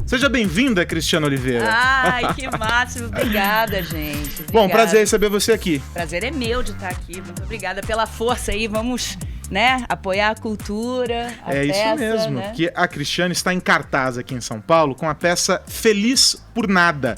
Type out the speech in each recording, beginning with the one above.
Seja bem-vinda, Cristiana Oliveira. Ai, que máximo. Obrigada, gente. Obrigada. Bom, prazer receber você aqui. Prazer é meu de estar aqui. Muito obrigada pela força aí. Vamos, né, apoiar a cultura, a peça, isso mesmo, né? Que a Cristiane está em cartaz aqui em São Paulo com a peça Feliz por Nada.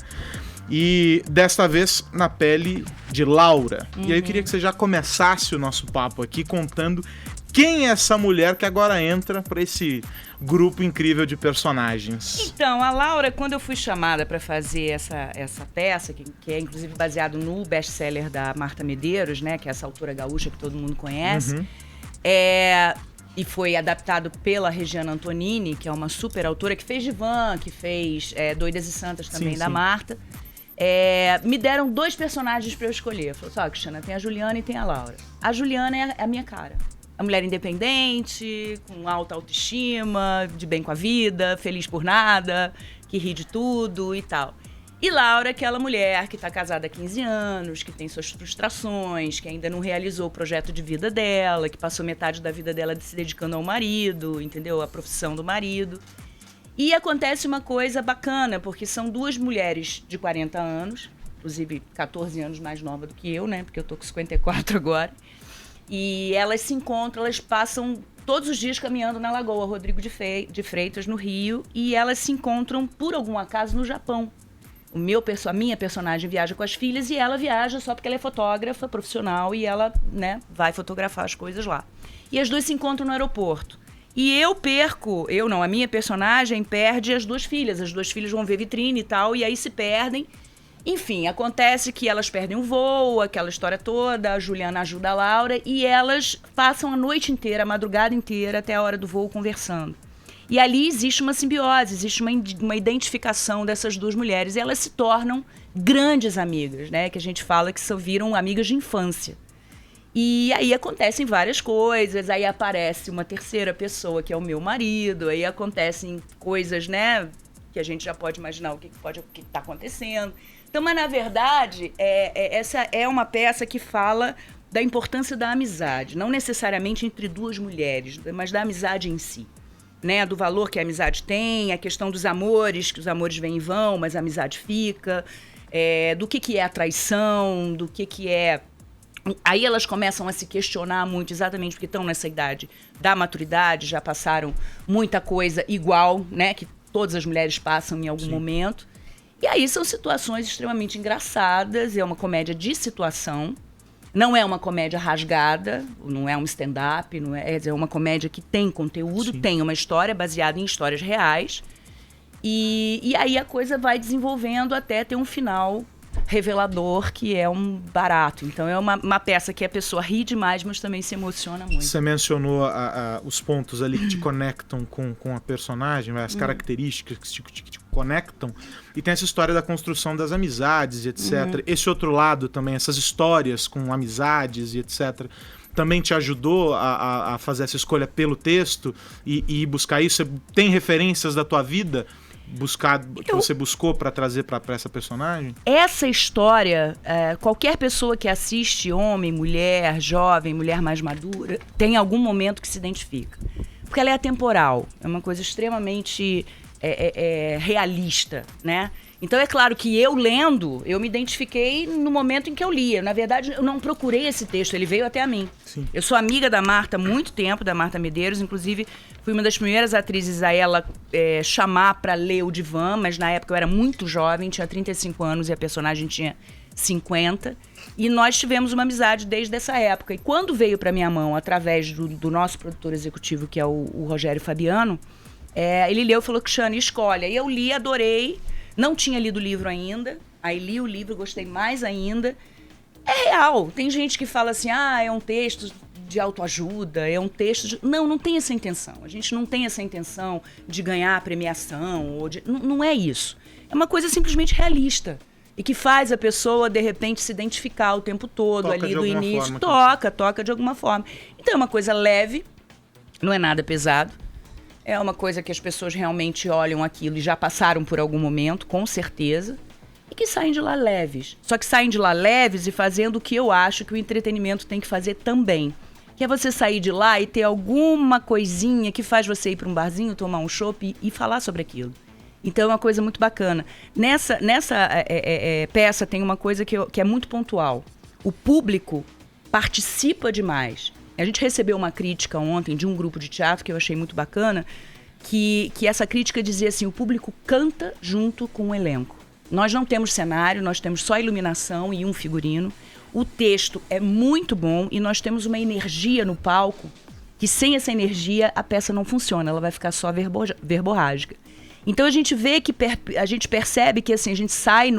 E desta vez na pele de Laura. E aí eu queria que você já começasse o nosso papo aqui contando quem é essa mulher que agora entra para esse grupo incrível de personagens. Então, a Laura, quando eu fui chamada para fazer essa peça, que é inclusive baseado no best-seller da Marta Medeiros, né, que é essa autora gaúcha que todo mundo conhece, e foi adaptado pela Regiana Antonini, que é uma super autora, que fez Divan, que fez Doidas e Santas também, da Marta. Me deram 2 personagens para eu escolher. Falou assim, Cristiana, tem a Juliana e tem a Laura. A Juliana é a minha cara. A mulher independente, com alta autoestima, de bem com a vida, feliz por nada, que ri de tudo e tal. E Laura é aquela mulher que está casada há 15 anos, que tem suas frustrações, que ainda não realizou o projeto de vida dela, que passou metade da vida dela se dedicando ao marido, entendeu? A profissão do marido. E acontece uma coisa bacana, porque são 2 mulheres de 40 anos, inclusive 14 anos mais nova do que eu, né? Porque eu tô com 54 agora. E elas se encontram, elas passam todos os dias caminhando na Lagoa Rodrigo de Freitas, no Rio, e elas se encontram, por algum acaso, no Japão. A minha personagem viaja com as filhas e ela viaja só porque ela é fotógrafa profissional e ela, né, vai fotografar as coisas lá. E as 2 se encontram no aeroporto. E a minha personagem perde as 2 filhas. As 2 filhas vão ver vitrine e tal, e aí se perdem. Enfim, acontece que elas perdem o voo, aquela história toda, a Juliana ajuda a Laura e elas passam a noite inteira, a madrugada inteira, até a hora do voo conversando. E ali existe uma simbiose, existe uma identificação dessas 2 mulheres e elas se tornam grandes amigas, né? Que a gente fala que viram amigas de infância. E aí acontecem várias coisas, aí aparece uma terceira pessoa, que é o meu marido, aí acontecem coisas, né? Que a gente já pode imaginar o que está acontecendo. Então, mas na verdade, essa é uma peça que fala da importância da amizade, não necessariamente entre 2 mulheres, mas da amizade em si, né? Do valor que a amizade tem, a questão dos amores, que os amores vêm e vão, mas a amizade fica, do que é a traição, do que é... Aí elas começam a se questionar muito, exatamente porque estão nessa idade da maturidade, já passaram muita coisa igual, né? Que todas as mulheres passam em algum momento. E aí são situações extremamente engraçadas, é uma comédia de situação, não é uma comédia rasgada, não é um stand-up, é uma comédia que tem conteúdo, tem uma história baseada em histórias reais, e aí a coisa vai desenvolvendo até ter um final revelador, que é um barato. Então é uma peça que a pessoa ri demais, mas também se emociona muito. Você mencionou os pontos ali que te conectam com a personagem, as características que te conectam, e tem essa história da construção das amizades e etc. Esse outro lado também, essas histórias com amizades e etc., também te ajudou a fazer essa escolha pelo texto e buscar isso? Você tem referências da tua vida que você buscou para trazer para essa personagem? Essa história, qualquer pessoa que assiste, homem, mulher, jovem, mulher mais madura, tem algum momento que se identifica. Porque ela é atemporal, é uma coisa extremamente realista, né? Então é claro que eu lendo, eu me identifiquei no momento em que eu lia. Na verdade, eu não procurei esse texto, ele veio até a mim. Sim. Eu sou amiga da Marta há muito tempo, da Marta Medeiros, inclusive fui uma das primeiras atrizes a ela chamar para ler o Divan, mas na época eu era muito jovem, tinha 35 anos e a personagem tinha 50. E nós tivemos uma amizade desde essa época. E quando veio para minha mão, através do nosso produtor executivo, que é o Rogério Fabiano, ele leu e falou, Cristiane, escolhe. Aí eu li, adorei. Não tinha lido o livro ainda, aí li o livro, gostei mais ainda. É real, tem gente que fala assim, é um texto de autoajuda, é um texto de... Não tem essa intenção, a gente não tem essa intenção de ganhar premiação, não é isso. É uma coisa simplesmente realista e que faz a pessoa, de repente, se identificar o tempo todo, toca ali do início. Toca de alguma forma. Então é uma coisa leve, não é nada pesado. É uma coisa que as pessoas realmente olham aquilo e já passaram por algum momento, com certeza, e que saem de lá leves. Só que saem de lá leves e fazendo o que eu acho que o entretenimento tem que fazer também. Que é você sair de lá e ter alguma coisinha que faz você ir para um barzinho, tomar um chopp e falar sobre aquilo. Então é uma coisa muito bacana. Nessa peça tem uma coisa que é muito pontual. O público participa demais. A gente recebeu uma crítica ontem de um grupo de teatro que eu achei muito bacana, que essa crítica dizia assim, o público canta junto com o elenco. Nós não temos cenário, nós temos só iluminação e um figurino. O texto é muito bom e nós temos uma energia no palco que sem essa energia a peça não funciona, ela vai ficar só verborrágica. Então a gente vê que a gente percebe que assim, a gente sai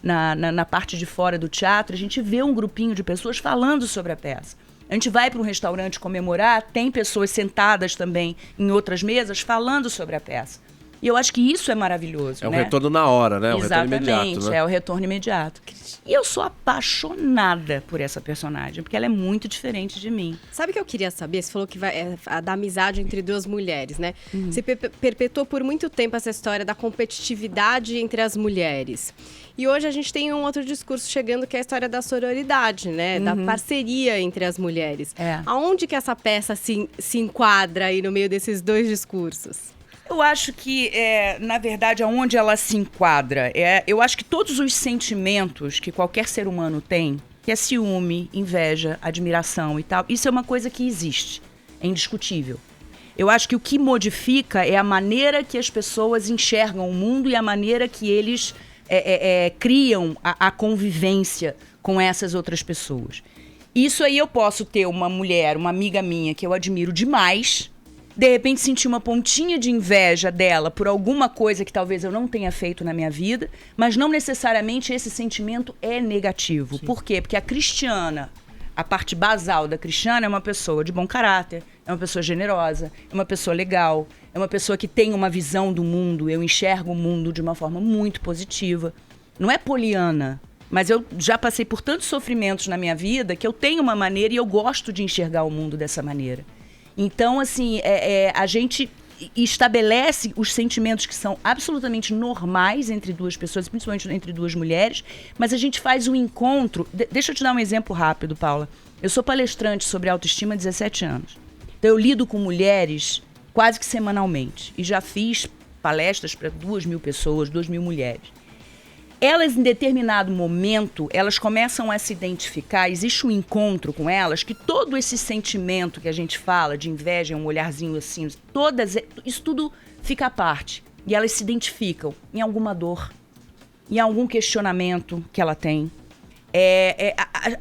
na parte de fora do teatro, a gente vê um grupinho de pessoas falando sobre a peça. A gente vai para um restaurante comemorar, tem pessoas sentadas também em outras mesas falando sobre a peça. E eu acho que isso é maravilhoso, É um né? retorno na hora, né? Exatamente, um retorno imediato, né? É o retorno imediato. E eu sou apaixonada por essa personagem, porque ela é muito diferente de mim. Sabe o que eu queria saber? Você falou que da amizade entre duas mulheres, né? Você perpetuou por muito tempo essa história da competitividade entre as mulheres. E hoje a gente tem um outro discurso chegando, que é a história da sororidade, né? Da parceria entre as mulheres. Aonde que essa peça se enquadra aí no meio desses dois discursos? Eu acho que, na verdade, aonde ela se enquadra, eu acho que todos os sentimentos que qualquer ser humano tem, que é ciúme, inveja, admiração e tal, isso é uma coisa que existe, é indiscutível. Eu acho que o que modifica é a maneira que as pessoas enxergam o mundo e a maneira que eles criam a convivência com essas outras pessoas. Isso aí eu posso ter uma mulher, uma amiga minha que eu admiro demais, de repente sentir uma pontinha de inveja dela por alguma coisa que talvez eu não tenha feito na minha vida, mas não necessariamente esse sentimento é negativo. Sim. Por quê? Porque a Cristiana, a parte basal da Cristiana é uma pessoa de bom caráter, é uma pessoa generosa, é uma pessoa legal, é uma pessoa que tem uma visão do mundo, eu enxergo o mundo de uma forma muito positiva. Não é poliana, mas eu já passei por tantos sofrimentos na minha vida que eu tenho uma maneira e eu gosto de enxergar o mundo dessa maneira. Então, assim, a gente estabelece os sentimentos que são absolutamente normais entre duas pessoas, principalmente entre duas mulheres, mas a gente faz um encontro. Deixa eu te dar um exemplo rápido, Paula. Eu sou palestrante sobre autoestima há 17 anos. Então, eu lido com mulheres quase que semanalmente. E já fiz palestras para 2.000 pessoas, 2.000 mulheres. Elas, em determinado momento, elas começam a se identificar, existe um encontro com elas, que todo esse sentimento que a gente fala, de inveja, um olharzinho assim, isso tudo fica à parte. E elas se identificam em alguma dor, em algum questionamento que ela tem.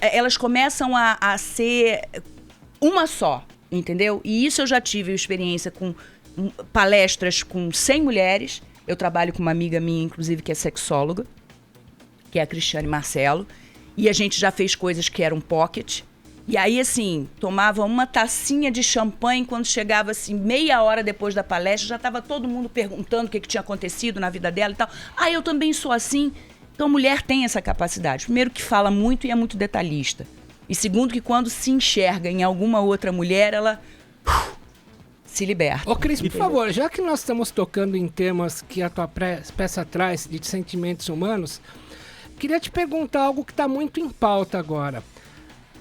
Elas começam a ser uma só, entendeu? E isso eu já tive experiência com palestras com 100 mulheres. Eu trabalho com uma amiga minha, inclusive, que é sexóloga, que é a Cristiane Marcelo, e a gente já fez coisas que eram pocket. E aí, assim, tomava uma tacinha de champanhe, quando chegava, assim, meia hora depois da palestra, já estava todo mundo perguntando o que tinha acontecido na vida dela e tal. Ah, eu também sou assim. Então, a mulher tem essa capacidade. Primeiro, que fala muito e é muito detalhista. E segundo, que quando se enxerga em alguma outra mulher, ela se liberta. Ô, Cris, por favor, já que nós estamos tocando em temas que a tua peça traz de sentimentos humanos, queria te perguntar algo que está muito em pauta agora.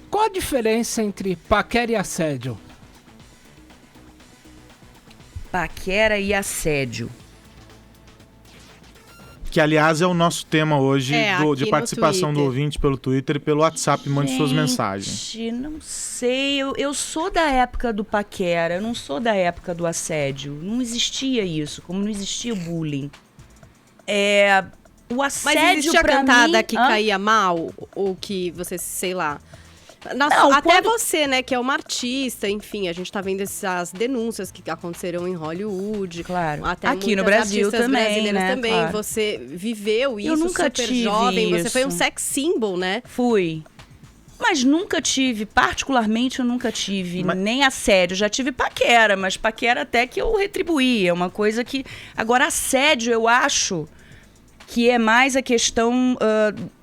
Qual a diferença entre paquera e assédio? Paquera e assédio. Que, aliás, é o nosso tema hoje de participação do ouvinte pelo Twitter e pelo WhatsApp. Mande suas mensagens. Não sei. Eu sou da época do paquera, eu não sou da época do assédio. Não existia isso, como não existia o bullying. O assédio, mas existia pra cantada mim, que caía mal? Ou que você, sei lá... Não, até você, né, que é uma artista, enfim, a gente tá vendo essas denúncias que aconteceram em Hollywood. Claro. Até aqui no Brasil também, brasileiras né? também. Claro. Você viveu isso, eu nunca super tive jovem, isso. Você foi um sex symbol, né? Fui. Mas nunca tive, particularmente eu nunca tive nem assédio. Já tive paquera, mas paquera até que eu retribuí. É uma coisa que... Agora, assédio, eu acho que é mais a questão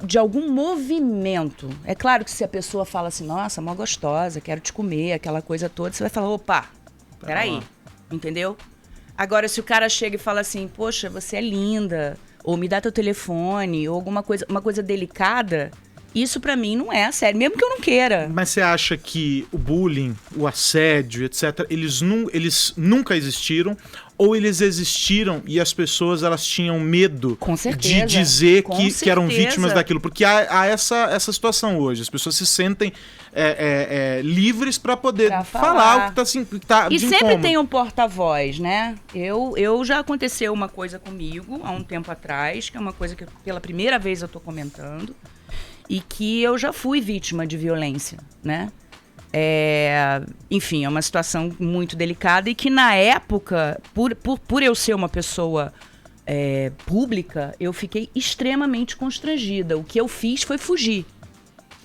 de algum movimento. É claro que se a pessoa fala assim, nossa, mó gostosa, quero te comer, aquela coisa toda, você vai falar, opa, peraí, entendeu? Agora, se o cara chega e fala assim, poxa, você é linda, ou me dá teu telefone, ou alguma coisa, uma coisa delicada, Isso pra mim não é assédio, mesmo que eu não queira. Mas você acha que o bullying, o assédio, etc., eles nunca existiram? Ou eles existiram e as pessoas elas tinham medo Com certeza, de dizer com que eram certeza. vítimas daquilo? Porque há essa situação hoje. As pessoas se sentem livres para poder Pra falar o que tá E de sempre incômodo. tem um porta-voz, né? Eu já aconteceu uma coisa comigo há um tempo atrás, que é uma coisa que pela primeira vez eu tô comentando, e que eu já fui vítima de violência, né? Enfim, é uma situação muito delicada e que na época, por eu ser uma pessoa pública, eu fiquei extremamente constrangida. O que eu fiz foi fugir.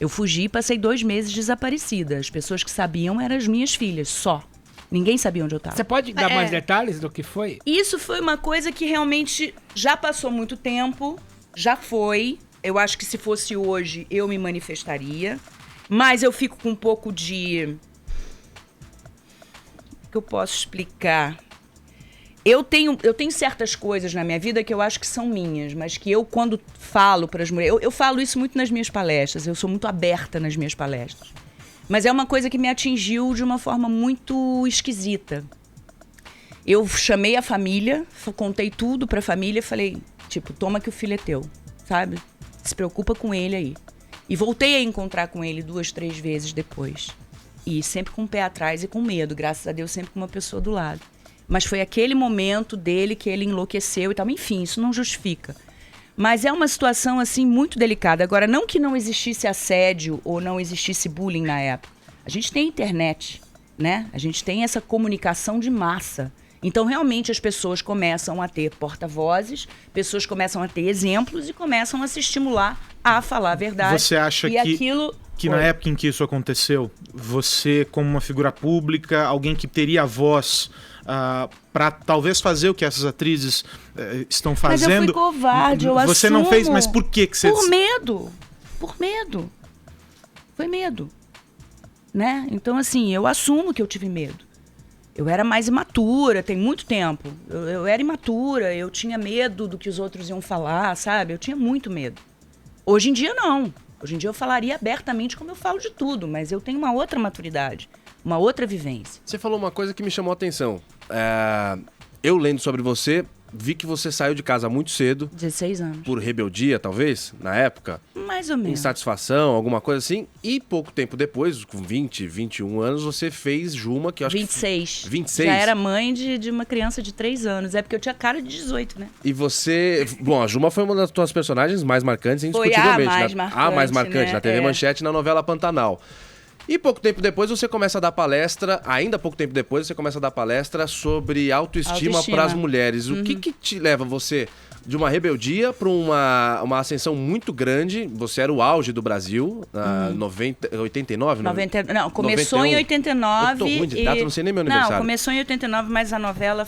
Eu fugi e passei 2 meses desaparecida. As pessoas que sabiam eram as minhas filhas, só. Ninguém sabia onde eu estava. Você pode dar mais detalhes do que foi? Isso foi uma coisa que realmente já passou muito tempo, já foi. Eu acho que se fosse hoje, eu me manifestaria. Mas eu fico com um pouco de... O que eu posso explicar? Eu tenho certas coisas na minha vida que eu acho que são minhas, mas que eu, quando falo para as mulheres... Eu falo isso muito nas minhas palestras, eu sou muito aberta nas minhas palestras. Mas é uma coisa que me atingiu de uma forma muito esquisita. Eu chamei a família, contei tudo para a família, falei, tipo, toma que o filho é teu, sabe? Se preocupa com ele aí. E voltei a encontrar com ele 2, 3 vezes depois. E sempre com o pé atrás e com medo, graças a Deus, sempre com uma pessoa do lado. Mas foi aquele momento dele que ele enlouqueceu e tal. Enfim, isso não justifica. Mas é uma situação, assim, muito delicada. Agora, não que não existisse assédio ou não existisse bullying na época. A gente tem internet, né? A gente tem essa comunicação de massa. Então, realmente, as pessoas começam a ter porta-vozes, pessoas começam a ter exemplos e começam a se estimular a falar a verdade. Você acha que na época em que isso aconteceu, você, como uma figura pública, alguém que teria voz para talvez fazer o que essas atrizes estão fazendo... Mas eu fui covarde, eu Você assumo. não fez, mas por que você... Por medo. Por medo. Foi medo. Né? Então, assim, eu assumo que eu tive medo. Eu era mais imatura, tem muito tempo. Eu era imatura, eu tinha medo do que os outros iam falar, sabe? Eu tinha muito medo. Hoje em dia, não. Hoje em dia eu falaria abertamente como eu falo de tudo, mas eu tenho uma outra maturidade, uma outra vivência. Você falou uma coisa que me chamou a atenção. Eu lendo sobre você, vi que você saiu de casa muito cedo. 16 anos. Por rebeldia, talvez, na época. Mais ou menos. Insatisfação, alguma coisa assim. E pouco tempo depois, com 20, 21 anos, você fez Juma, que eu acho 26. que... 26? Já era mãe de uma criança de 3 anos. É porque eu tinha cara de 18, né? E você... Bom, a Juma foi uma das tuas personagens mais marcantes, indiscutivelmente. A mais marcante, né? na TV Manchete, na novela Pantanal. E pouco tempo depois você começa a dar palestra, ainda pouco tempo depois você começa a dar palestra sobre autoestima para as mulheres. O que te leva você de uma rebeldia para uma ascensão muito grande? Você era o auge do Brasil, 89? Não, começou 91. Em 89. Eu tô ruim de data, não sei nem meu aniversário. Não, começou em 89, mas a novela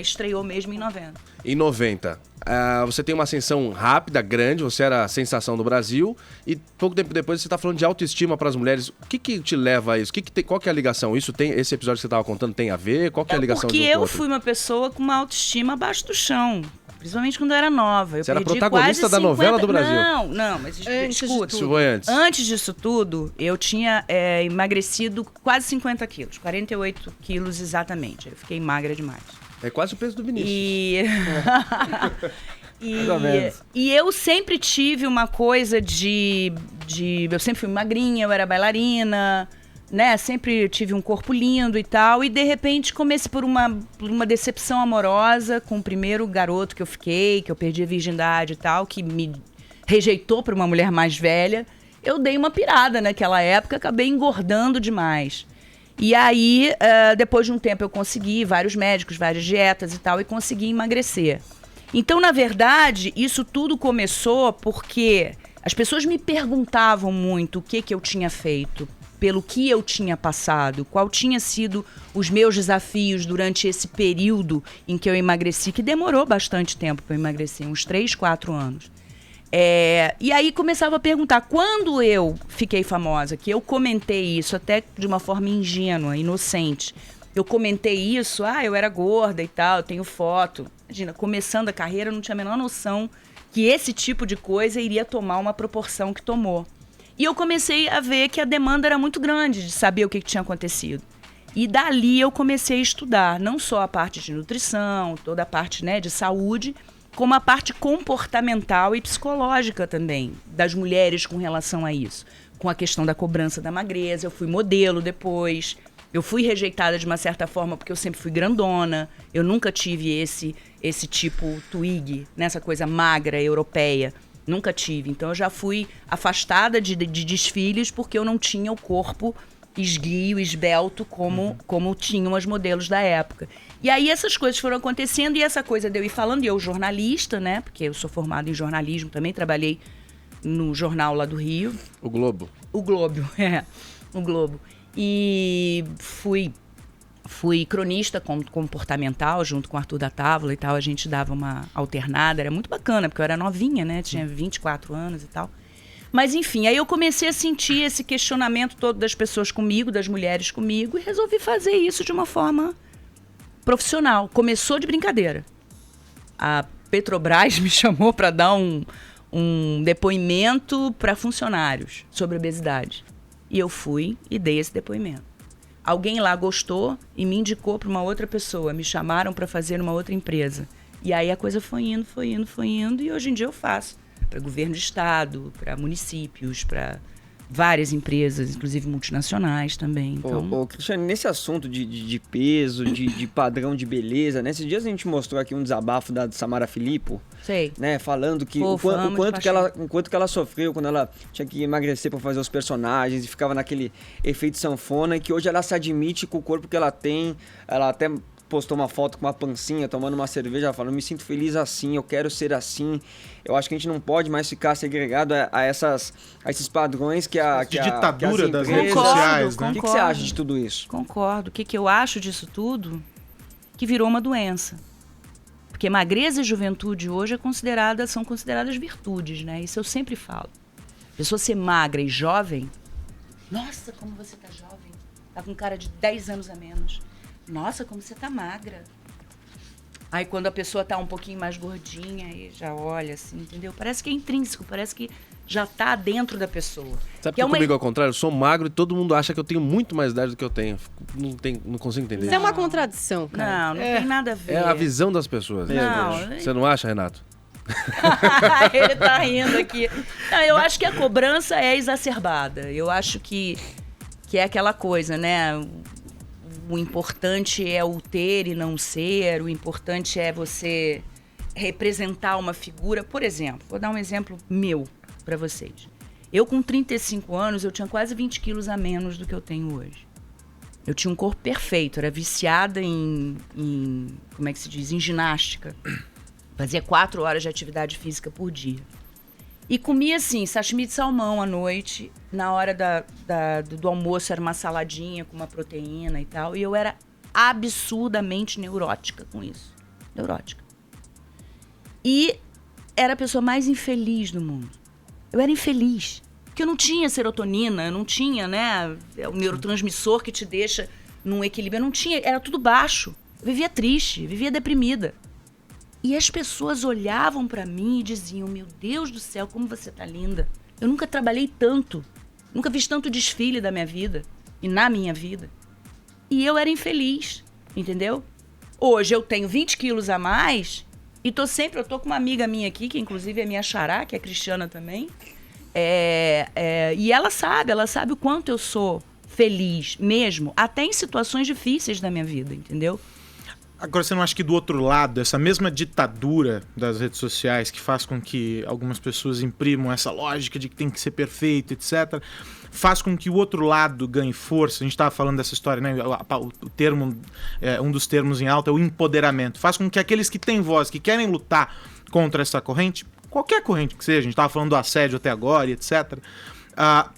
estreou mesmo em 90. Em 90. Você tem uma ascensão rápida, grande, você era a sensação do Brasil e pouco tempo depois você está falando de autoestima para as mulheres. O que te leva a isso? Qual que é a ligação? Esse episódio que você estava contando tem a ver? Qual que é a ligação porque eu fui uma pessoa com uma autoestima abaixo do chão. Principalmente quando eu era nova. Você era protagonista da novela do Brasil? Não, mas escuta. Isso foi antes. Antes disso tudo, eu tinha emagrecido quase 50 quilos. 48 quilos exatamente. Eu fiquei magra demais. É quase o peso do Vinícius. E eu sempre tive uma coisa de... Eu sempre fui magrinha, eu era bailarina, né? Sempre tive um corpo lindo e tal. E, de repente, comecei por uma decepção amorosa com o primeiro garoto que eu fiquei, que eu perdi a virgindade e tal, que me rejeitou por uma mulher mais velha. Eu dei uma pirada naquela época, acabei engordando demais. E aí, depois de um tempo, eu consegui vários médicos, várias dietas e tal, e consegui emagrecer. Então, na verdade, isso tudo começou porque as pessoas me perguntavam muito o que eu tinha feito, pelo que eu tinha passado, qual tinha sido os meus desafios durante esse período em que eu emagreci, que demorou bastante tempo para eu emagrecer, uns 3, 4 anos. E aí começava a perguntar, quando eu fiquei famosa, que eu comentei isso até de uma forma ingênua, inocente, eu comentei isso, eu era gorda e tal, eu tenho foto. Imagina, começando a carreira, eu não tinha a menor noção que esse tipo de coisa iria tomar uma proporção que tomou. E eu comecei a ver que a demanda era muito grande de saber o que tinha acontecido. E dali eu comecei a estudar, não só a parte de nutrição, toda a parte, né, de saúde, como a parte comportamental e psicológica também, das mulheres com relação a isso. Com a questão da cobrança da magreza, eu fui modelo depois, eu fui rejeitada de uma certa forma porque eu sempre fui grandona, eu nunca tive esse tipo twig, nessa coisa magra europeia, nunca tive. Então eu já fui afastada de desfiles porque eu não tinha o corpo esguio, esbelto, como tinham as modelos da época. E aí essas coisas foram acontecendo e essa coisa de eu ir falando, e eu jornalista, né, porque eu sou formada em jornalismo, também trabalhei no jornal lá do Rio. O Globo. O Globo, o Globo. E fui cronista comportamental junto com o Arthur da Távola e tal, a gente dava uma alternada, era muito bacana, porque eu era novinha, né, tinha 24 anos e tal. Mas enfim, aí eu comecei a sentir esse questionamento todo das pessoas comigo, das mulheres comigo, e resolvi fazer isso de uma forma profissional. Começou de brincadeira. A Petrobras me chamou para dar um depoimento para funcionários sobre obesidade. E eu fui e dei esse depoimento. Alguém lá gostou e me indicou para uma outra pessoa. Me chamaram para fazer numa outra empresa. E aí a coisa foi indo, e hoje em dia eu faço. Para governo de estado, para municípios, para várias empresas, inclusive multinacionais também. Então... Cristiane, nesse assunto de peso, de padrão de beleza, né? Esses dias a gente mostrou aqui um desabafo da Samara Filippo, sei, né? Falando que o quanto que ela sofreu quando ela tinha que emagrecer para fazer os personagens e ficava naquele efeito sanfona, e que hoje ela se admite com o corpo que ela tem, ela até postou uma foto com uma pancinha, tomando uma cerveja, falando, me sinto feliz assim, eu quero ser assim. Eu acho que a gente não pode mais ficar segregado a esses padrões que a ditadura das redes Concordo, sociais, né? O que você acha de tudo isso? Concordo. O que eu acho disso tudo? Que virou uma doença. Porque magreza e juventude hoje são consideradas virtudes, né? Isso eu sempre falo. A pessoa ser magra e jovem, nossa, como você tá jovem. Tá com cara de 10 anos a menos. Nossa, como você tá magra. Aí quando a pessoa tá um pouquinho mais gordinha, aí já olha assim, entendeu? Parece que é intrínseco, parece que já tá dentro da pessoa. Sabe que comigo ao contrário? Eu sou magro e todo mundo acha que eu tenho muito mais idade do que eu tenho. Não consigo entender. Isso é uma contradição, cara. Não tem nada a ver. É a visão das pessoas. Não. Você não acha, Renato? Ele tá rindo aqui. Não, eu acho que a cobrança é exacerbada. Eu acho que é aquela coisa, né? O importante é o ter e não ser, o importante é você representar uma figura. Por exemplo, vou dar um exemplo meu para vocês. Eu com 35 anos, eu tinha quase 20 quilos a menos do que eu tenho hoje. Eu tinha um corpo perfeito, era viciada em como é que se diz, em ginástica. Fazia 4 horas de atividade física por dia. E comia, assim, sashimi de salmão à noite. Na hora do almoço era uma saladinha com uma proteína e tal. E eu era absurdamente neurótica com isso. Neurótica. E era a pessoa mais infeliz do mundo. Eu era infeliz. Porque eu não tinha serotonina, eu não tinha, né, o neurotransmissor que te deixa num equilíbrio. Eu não tinha, era tudo baixo. Eu vivia triste, vivia deprimida. E as pessoas olhavam pra mim e diziam, meu Deus do céu, como você tá linda. Eu nunca trabalhei tanto, nunca fiz tanto desfile da minha vida e na minha vida. E eu era infeliz, entendeu? Hoje eu tenho 20 quilos a mais e eu tô com uma amiga minha aqui, que inclusive é minha xará, que é Cristiana também. E ela sabe o quanto eu sou feliz mesmo, até em situações difíceis da minha vida, entendeu? Agora, você não acha que do outro lado, essa mesma ditadura das redes sociais que faz com que algumas pessoas imprimam essa lógica de que tem que ser perfeito, etc., faz com que o outro lado ganhe força? A gente estava falando dessa história, né? O termo, um dos termos em alta é o empoderamento. Faz com que aqueles que têm voz, que querem lutar contra essa corrente, qualquer corrente que seja, a gente estava falando do assédio até agora, etc.,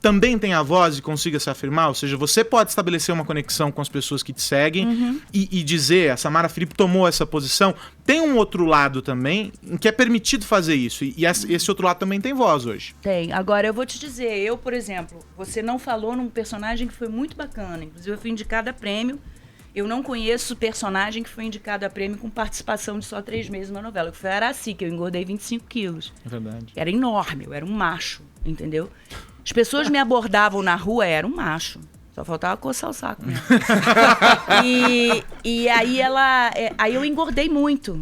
também tem a voz e consiga se afirmar, ou seja, você pode estabelecer uma conexão com as pessoas que te seguem e dizer, a Samara Filippo tomou essa posição. Tem um outro lado também em que é permitido fazer isso, e esse outro lado também tem voz hoje. Tem. Agora, eu vou te dizer, eu, por exemplo, você não falou num personagem que foi muito bacana, inclusive eu fui indicada a prêmio. Eu não conheço personagem que foi indicado a prêmio com participação de só 3 meses na novela, que foi a Araci, que eu engordei 25 quilos. É verdade. Era enorme, eu era um macho, entendeu? As pessoas me abordavam na rua, era um macho. Só faltava coçar o saco mesmo. E aí aí eu engordei muito.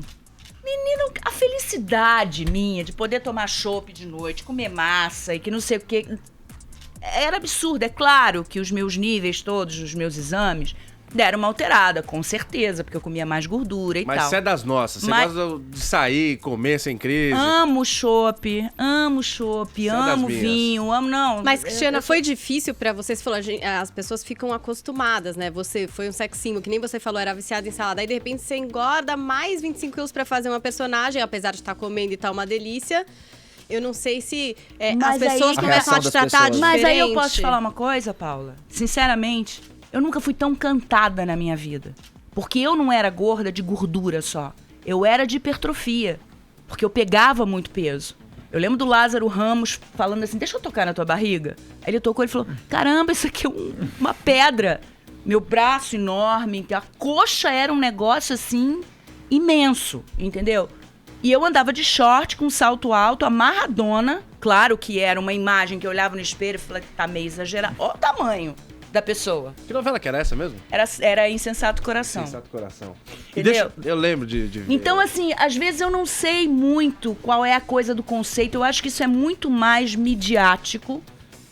Menino, a felicidade minha de poder tomar chopp de noite, comer massa e que não sei o quê, era absurdo. É claro que os meus níveis todos, os meus exames, deram uma alterada, com certeza, porque eu comia mais gordura e tal. Mas você é das nossas, você gosta de sair, comer sem crise. Amo chopp, amo vinho, amo não. Mas, Cristiana, foi difícil pra você? Você falou, as pessoas ficam acostumadas, né? Você foi um sex symbol, que nem você falou, era viciada em salada. Aí, de repente, você engorda mais 25 quilos pra fazer uma personagem, apesar de estar comendo e tá uma delícia. Eu não sei se as pessoas começam a te tratar diferente. Mas aí eu posso te falar uma coisa, Paula? Sinceramente, eu nunca fui tão cantada na minha vida. Porque eu não era gorda de gordura só. Eu era de hipertrofia. Porque eu pegava muito peso. Eu lembro do Lázaro Ramos falando assim, deixa eu tocar na tua barriga. Aí ele tocou e falou, caramba, isso aqui é uma pedra. Meu braço enorme, a coxa era um negócio assim, imenso, entendeu? E eu andava de short, com salto alto, amarradona. Claro que era uma imagem que eu olhava no espelho e falava, tá meio exagerado. Olha o tamanho da pessoa. Que novela que era essa mesmo? Era Insensato Coração. Insensato Coração. Entendeu? Eu lembro de ver. Então, assim, às vezes eu não sei muito qual é a coisa do conceito. Eu acho que isso é muito mais midiático,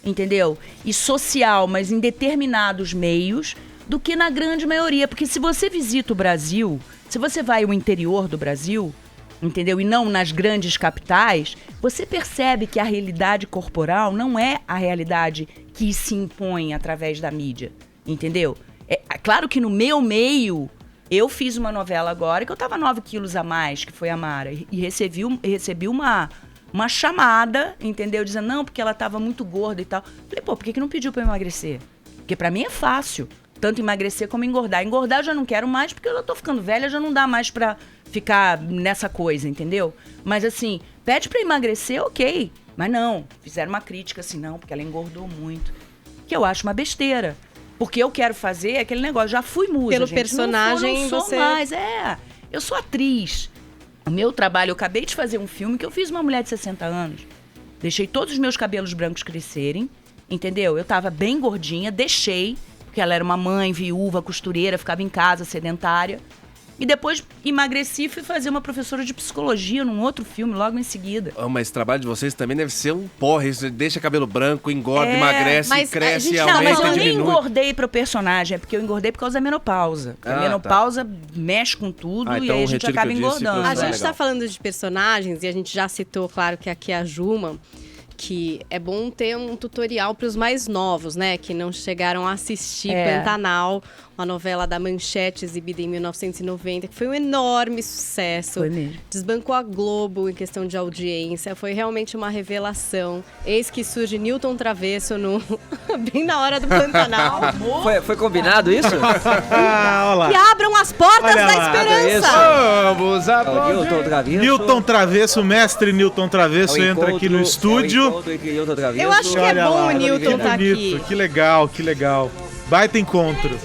entendeu? E social, mas em determinados meios, do que na grande maioria. Porque se você visita o Brasil, se você vai ao interior do Brasil, entendeu? E não nas grandes capitais, você percebe que a realidade corporal não é a realidade que se impõe através da mídia, entendeu? É claro que no meu meio, eu fiz uma novela agora que eu tava 9 quilos a mais, que foi a Mara, e recebi uma chamada, entendeu? Dizendo, não, porque ela tava muito gorda e tal. Falei, pô, por que não pediu pra eu emagrecer? Porque pra mim é fácil, tanto emagrecer como engordar. Engordar eu já não quero mais, porque eu já tô ficando velha, já não dá mais pra ficar nessa coisa, entendeu? Mas assim, pede pra emagrecer, ok. Mas não, fizeram uma crítica assim, não, porque ela engordou muito. Que eu acho uma besteira. Porque eu quero fazer aquele negócio, já fui musa, pelo gente. Personagem, não sou você... mais, eu sou atriz. O meu trabalho, eu acabei de fazer um filme que eu fiz uma mulher de 60 anos. Deixei todos os meus cabelos brancos crescerem, entendeu? Eu tava bem gordinha, deixei, porque ela era uma mãe, viúva, costureira, ficava em casa, sedentária. E depois emagreci e fui fazer uma professora de psicologia num outro filme, logo em seguida. Mas esse trabalho de vocês também deve ser um porre. Você deixa cabelo branco, engorda, emagrece, cresce, aumenta, não, mas eu nem diminui. engordei pro personagem, é porque eu engordei por causa da menopausa. A menopausa mexe com tudo e aí a gente acaba engordando. A gente tá falando de personagens e a gente já citou, claro, que aqui é a Juma, que é bom ter um tutorial para os mais novos, né? Que não chegaram a assistir Pantanal, uma novela da Manchete, exibida em 1990, que foi um enorme sucesso. Foi mesmo. Desbancou a Globo em questão de audiência. Foi realmente uma revelação. Eis que surge Newton Travesso bem na hora do Pantanal. Foi combinado isso? Olha lá. E abram as portas Olha da lá. esperança! Vamos aplaudir. Newton Travesso. Newton Travesso, mestre Newton Travesso, entra aqui no estúdio. Eu acho que é Olha bom lá, o Newton que tá aqui. bonito, que legal, que legal. Baita encontro.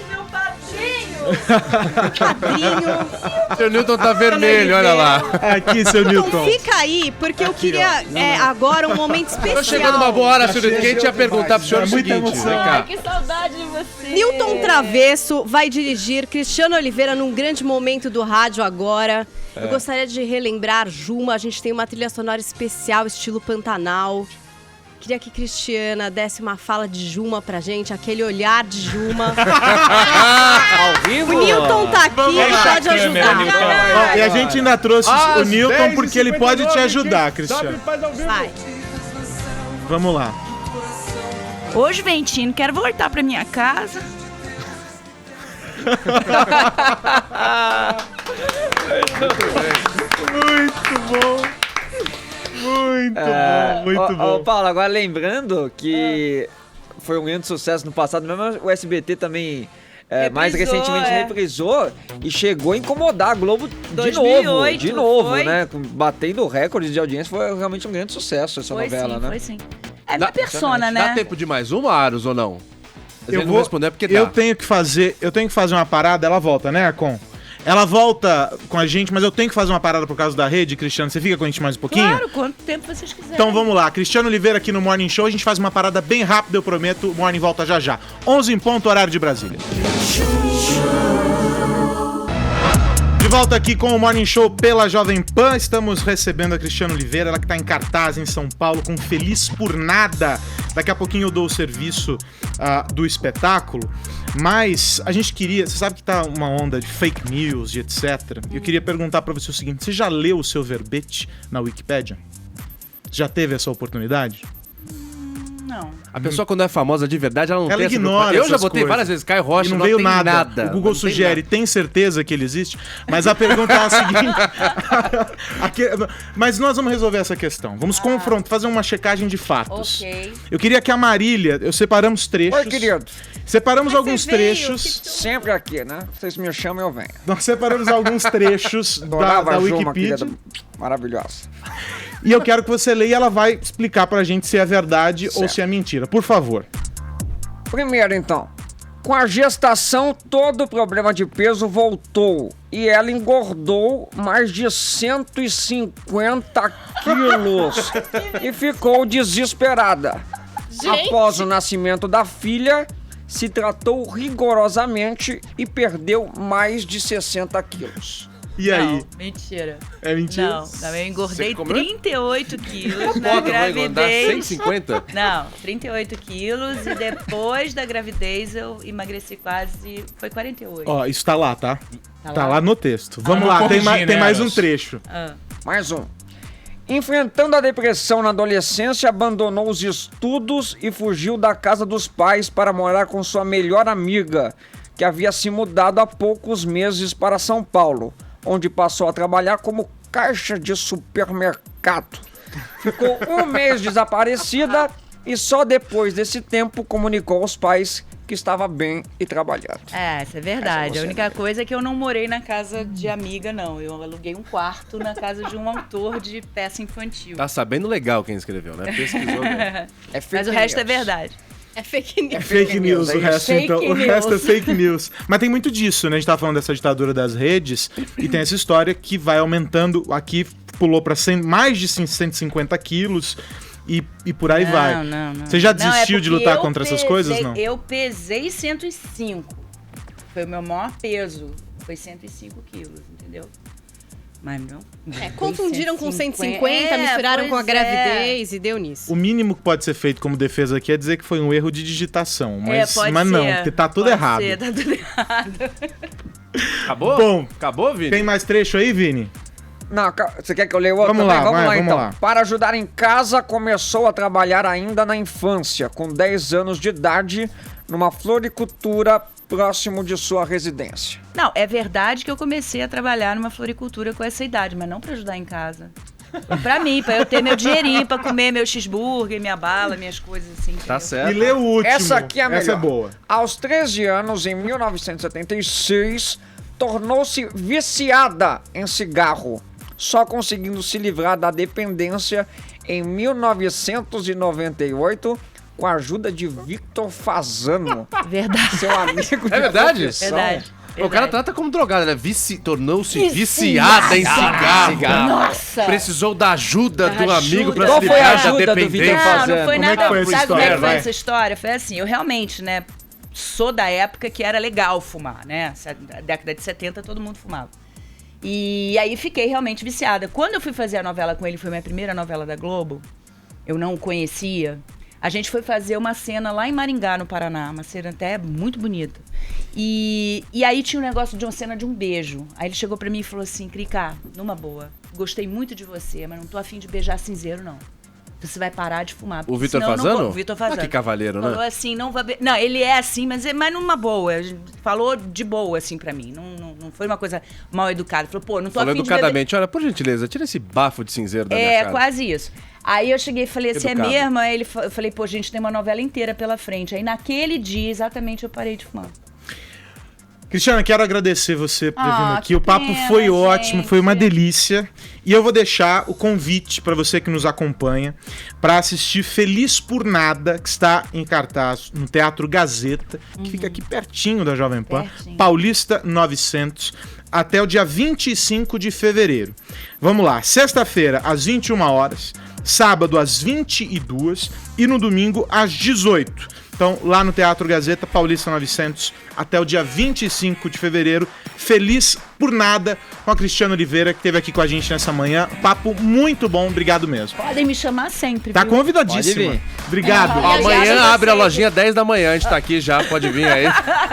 Padrinho. Seu Newton tá vermelho, olha lá. Aqui, seu Newton. Então fica aí, porque eu queria agora um momento especial. Tô chegando uma boa hora, senhor Newton, que a gente ia perguntar pro senhor o Muita seguinte. emoção. Vem cá. Que saudade de você. Newton Travesso vai dirigir Cristiano Oliveira num grande momento do rádio agora. Eu gostaria de relembrar Juma, a gente tem uma trilha sonora especial, estilo Pantanal. Queria que Cristiana desse uma fala de Juma pra gente, aquele olhar de Juma. Ao vivo? O Newton tá aqui, ele pode ajudar. Ó, e a gente ainda trouxe o Newton porque ele pode te ajudar, Cristiano. Vai. Vamos lá. Hoje, Ventino, quero voltar pra minha casa. Muito bom. Muito bom. Paulo, agora lembrando que foi um grande sucesso no passado, mesmo o SBT também mais recentemente reprisou e chegou a incomodar a Globo 2008, de novo, foi? né? Batendo recordes de audiência, foi realmente um grande sucesso essa Foi novela, sim, né? foi sim. É minha persona, né? Dá tempo de mais uma, Aros, ou não? Eu Ele vou não responder porque dá. eu tenho que fazer uma parada, ela volta, né, Arcon? Ela volta com a gente, mas eu tenho que fazer uma parada por causa da rede, Cristiano. Você fica com a gente mais um pouquinho? Claro, quanto tempo vocês quiserem. Então vamos lá, Cristiano Oliveira aqui no Morning Show. A gente faz uma parada bem rápida, eu prometo. O Morning volta já já. 11 em ponto, horário de Brasília. De volta aqui com o Morning Show pela Jovem Pan. Estamos recebendo a Cristiano Oliveira, ela que está em cartaz em São Paulo com Feliz por Nada. Daqui a pouquinho eu dou o serviço do espetáculo. Mas a gente queria... Você sabe que tá uma onda de fake news e etc. Eu queria perguntar para você o seguinte. Você já leu o seu verbete na Wikipédia? Já teve essa oportunidade? Não. A pessoa, quando é famosa de verdade, ela não Ela tem essa ignora preocupação. Eu já essas botei coisas. várias vezes Caio Rocha, E não não veio tem nada. O Google Não tem sugere, nada. tem certeza que ele existe? Mas a pergunta é a seguinte... Mas nós vamos resolver essa questão. Vamos confrontar, fazer uma checagem de fatos. Ok. Eu queria que a Marília... Separamos trechos. Oi, querido. Separamos Mas alguns você veio, trechos. Sempre aqui, né? Vocês me chamam, eu venho. Nós separamos alguns trechos da Adorava a Juma, Wikipedia. querida. Maravilhosa. E eu quero que você leia e ela vai explicar pra gente se é verdade ou Certo. se é mentira. Por favor. Primeiro, então, com a gestação, todo o problema de peso voltou e ela engordou mais de 150 quilos e ficou desesperada. Após o nascimento da filha, se tratou rigorosamente e perdeu mais de 60 quilos. E aí? Não, mentira. É mentira? Não, eu engordei Você comeu? 38 quilos na Pode, vai engordar gravidez. 150? Não, 38 quilos e depois da gravidez eu emagreci quase... Foi 48. Ó, isso tá lá, tá? Tá Tá lá? lá no texto. Vamos Vamos lá, tem corrigir, mais né, um Eros? trecho. Mais um. Enfrentando a depressão na adolescência, abandonou os estudos e fugiu da casa dos pais para morar com sua melhor amiga, que havia se mudado há poucos meses para São Paulo, onde passou a trabalhar como caixa de supermercado. Ficou um mês desaparecida e só depois desse tempo comunicou aos pais que estava bem e trabalhando. É, isso é verdade. Essa você A única coisa é que eu não morei na casa de amiga, não. Eu aluguei um quarto na casa de um autor de peça infantil. Tá sabendo legal quem escreveu, né? Pesquisou bem. É fake Mas o resto é news. verdade. É fake news. É Fake news, é o isso. resto, Fake então. O news. resto é fake news. Mas tem muito disso, né? A gente tá falando dessa ditadura das redes e tem essa história que vai aumentando. Aqui pulou pra mais de 150 quilos e por aí vai. Não. Você já Não, é desistiu de porque lutar eu contra essas coisas, não? Eu pesei 105. Foi o meu maior peso. Foi 105 quilos, entendeu? Mas não. Confundiram com 150, misturaram com a gravidez e deu nisso. O mínimo que pode ser feito como defesa aqui é dizer que foi um erro de digitação. Mas, pode mas ser. não, porque tá tudo Pode errado. ser, tá tudo errado. Acabou? Bom, Acabou, Vini? tem mais trecho aí, Vini? Não, você quer que eu leia outro Vamos também? lá, Vamos vai, lá vamos então. lá. Para ajudar em casa, começou a trabalhar ainda na infância, com 10 anos de idade, numa floricultura próximo de sua residência. Não, é verdade que eu comecei a trabalhar numa floricultura com essa idade, mas não pra ajudar em casa. Pra mim, pra eu ter meu dinheirinho pra comer meu cheeseburger, minha bala, minhas coisas assim. Tá E certo. lê o último. Essa aqui é a melhor. Essa é boa. Aos 13 anos, em 1976, tornou-se viciada em cigarro, só conseguindo se livrar da dependência em 1998 com a ajuda de Victor Fazano, Verdade. seu amigo de É verdade? profissão. Verdade. O cara trata como drogada, né? Tornou-se Viciada. viciada em cigarro. Nossa! Precisou da ajuda do Da amigo ajuda. pra Qual se foi a livrar da ajuda do dependência. Vitor Não, não Fazano? foi Como é que nada. foi essa Sabe como é história? que foi Vai. essa história? Foi assim, eu realmente, né, sou da época que era legal fumar, né? Da década de 70 todo mundo fumava. E aí fiquei realmente viciada. Quando eu fui fazer a novela com ele, foi minha primeira novela da Globo, eu não o conhecia. A gente foi fazer uma cena lá em Maringá, no Paraná, uma cena até muito bonita. E aí tinha um negócio de uma cena de um beijo. Aí ele chegou pra mim e falou assim, Cricá, numa boa, gostei muito de você, mas não tô afim de beijar cinzeiro, não. Você vai parar de fumar. O porque Vitor senão eu não Fazano? vou- O Vitor Fazano. Ah, que cavalheiro, Falou né? assim, não vai... Não, ele é assim, mas numa boa. Falou de boa, assim, pra mim. Não foi uma coisa mal educada. Falou, pô, não tô Falou afim de beber... educadamente, olha, por gentileza, tira esse bafo de cinzeiro da minha É, cara. quase isso. Aí eu cheguei e falei assim, Educado. é mesmo? Aí eu falei, pô, gente, tem uma novela inteira pela frente. Aí naquele dia, exatamente, eu parei de fumar. Cristiana, quero agradecer você por ter Ah, vindo aqui. que O papo pena, foi ótimo, gente. foi uma delícia. E eu vou deixar o convite para você que nos acompanha para assistir Feliz por Nada, que está em cartaz no Teatro Gazeta, que fica aqui pertinho da Jovem Pan, Pertinho. Paulista 900. até o dia 25 de fevereiro. Vamos lá, sexta-feira às 21 horas, sábado às 22 e no domingo às 18. Então, lá no Teatro Gazeta, Paulista 900, até o dia 25 de fevereiro. Feliz por nada com a Cristiana Oliveira, que esteve aqui com a gente nessa manhã. Papo muito bom, obrigado mesmo. Podem me chamar sempre, Tá viu? convidadíssima. Obrigado. Amanhã abre a lojinha 10 da manhã, a gente tá aqui já, pode vir aí,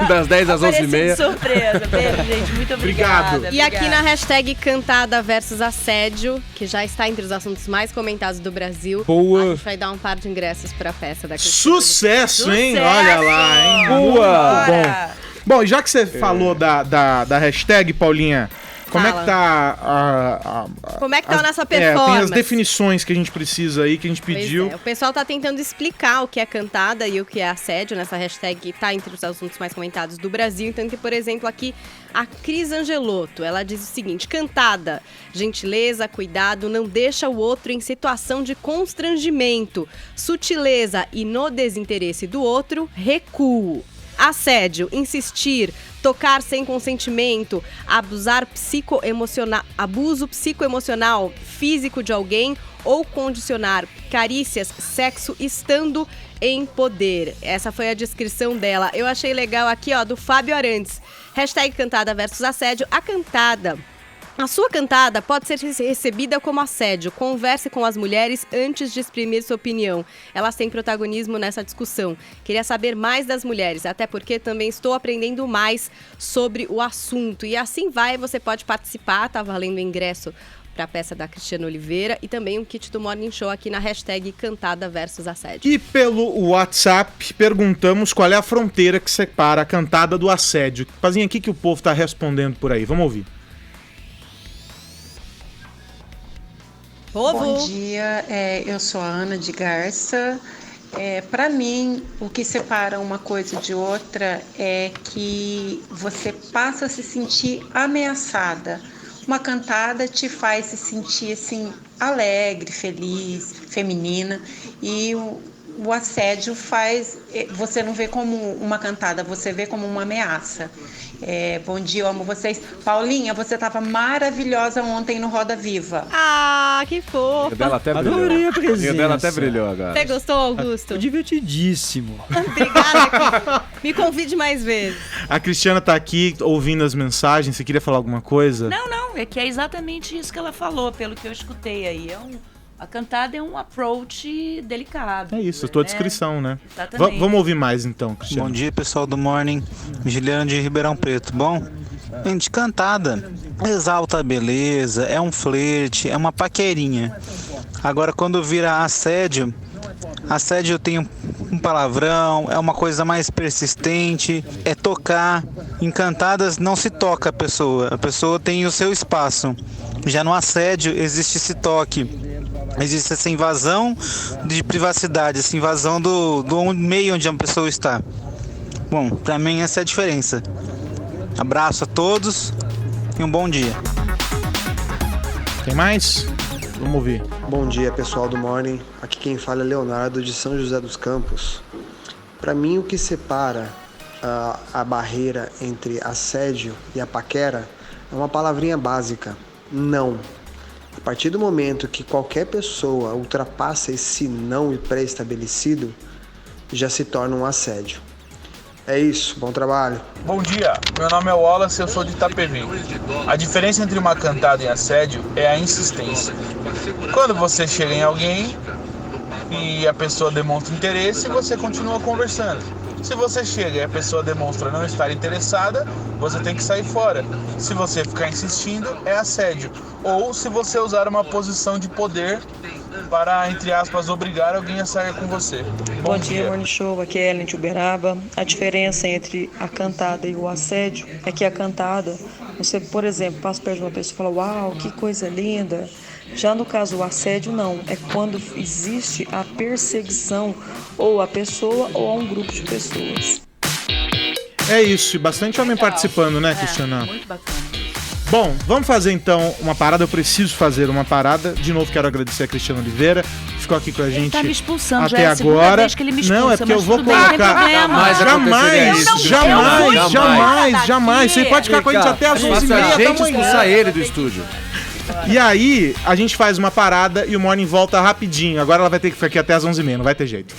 das 10 às 11h30. Surpresa, beijo, gente, muito obrigada. Obrigado. E aqui na hashtag Cantada versus Assédio, que já está entre os assuntos mais comentados do Brasil, Boa. a gente vai dar um par de ingressos para a peça da Cristiana. Sucesso, hein? Sucesso! Olha lá, hein? Boa. Bora. Bom, já que você falou da hashtag, Paulinha, como é que tá Como é que tá a nossa tem performance? as definições que a gente precisa aí, que a gente Pois pediu. é, o pessoal tá tentando explicar o que é cantada e o que é assédio nessa hashtag que tá entre os assuntos mais comentados do Brasil. Então tem, por exemplo, aqui a Cris Angelotto. Ela diz o seguinte: cantada, gentileza, cuidado, não deixa o outro em situação de constrangimento. Sutileza e no desinteresse do outro, recuo. Assédio, insistir, tocar sem consentimento, abuso psicoemocional, físico de alguém ou condicionar carícias, sexo estando em poder. Essa foi a descrição dela. Eu achei legal aqui, ó, do Fábio Arantes. Hashtag cantada versus assédio. A sua cantada pode ser recebida como assédio. Converse com as mulheres antes de exprimir sua opinião. Elas têm protagonismo nessa discussão. Queria saber mais das mulheres, até porque também estou aprendendo mais sobre o assunto. E assim vai, você pode participar, tá valendo ingresso para a peça da Cristiana Oliveira e também um kit do Morning Show aqui na hashtag Cantada versus Assédio. E pelo WhatsApp, perguntamos qual é a fronteira que separa a cantada do assédio. Pazinha, aqui que o povo tá respondendo por aí. Vamos ouvir. Bom dia, eu sou a Ana de Garça. Para mim, o que separa uma coisa de outra é que você passa a se sentir ameaçada. Uma cantada te faz se sentir assim alegre, feliz, feminina, e o assédio você não vê como uma cantada, você vê como uma ameaça. Bom dia, eu amo vocês. Paulinha, você estava maravilhosa ontem no Roda Viva. Ah, que fofo. Adorei a presença. O dela até brilhou agora. Você gostou, Augusto? Divertidíssimo. Obrigada. Me convide mais vezes. A Cristiana tá aqui ouvindo as mensagens. Você queria falar alguma coisa? Não, é que é exatamente isso que ela falou, pelo que eu escutei aí. A cantada é um approach delicado. É isso, a tua descrição, né? Exatamente. Vamos ouvir mais então, Cristiano. Bom dia, pessoal do Morning. Juliano de Ribeirão Preto. Bom, gente, cantada exalta a beleza, é um flerte, é uma paquerinha. Agora, quando vira assédio tem um palavrão, é uma coisa mais persistente, é tocar. Em cantadas não se toca a pessoa tem o seu espaço. Já no assédio existe esse toque. Existe essa invasão de privacidade, essa invasão do meio onde a pessoa está. Bom, pra mim essa é a diferença. Abraço a todos e um bom dia. Tem mais? Vamos ouvir. Bom dia, pessoal do Morning. Aqui quem fala é Leonardo de São José dos Campos. Para mim, o que separa a barreira entre assédio e a paquera é uma palavrinha básica: não. A partir do momento que qualquer pessoa ultrapassa esse não pré-estabelecido, já se torna um assédio. É isso, bom trabalho. Bom dia, meu nome é Wallace e eu sou de Itapevi. A diferença entre uma cantada e assédio é a insistência. Quando você chega em alguém e a pessoa demonstra interesse, você continua conversando. Se você chega e a pessoa demonstra não estar interessada, você tem que sair fora. Se você ficar insistindo, é assédio. Ou se você usar uma posição de poder para, entre aspas, obrigar alguém a sair com você. Bom dia, Morning Show. Aqui é Ellen de Uberaba. A diferença entre a cantada e o assédio é que a cantada, você, por exemplo, passa perto de uma pessoa e fala: uau, que coisa linda. Já no caso o assédio, não. É quando existe a perseguição ou a pessoa ou a um grupo de pessoas. É isso, e bastante homem participando, né, Cristiana? Muito bacana. Bom, vamos fazer então uma parada. Eu preciso fazer uma parada. De novo, quero agradecer a Cristiana Oliveira. Ficou ficou aqui com a gente tá me expulsando, até já é a segunda agora. vez que ele me expulsa, não, é porque eu mas vou tudo bem, não tem colocar. problema. Jamais. Você pode ficar com a gente até as 11h30 Faça da a gente manhã. expulsar ele do estúdio. E aí, a gente faz uma parada e o Morning volta rapidinho. Agora ela vai ter que ficar aqui até as 11h30, não vai ter jeito.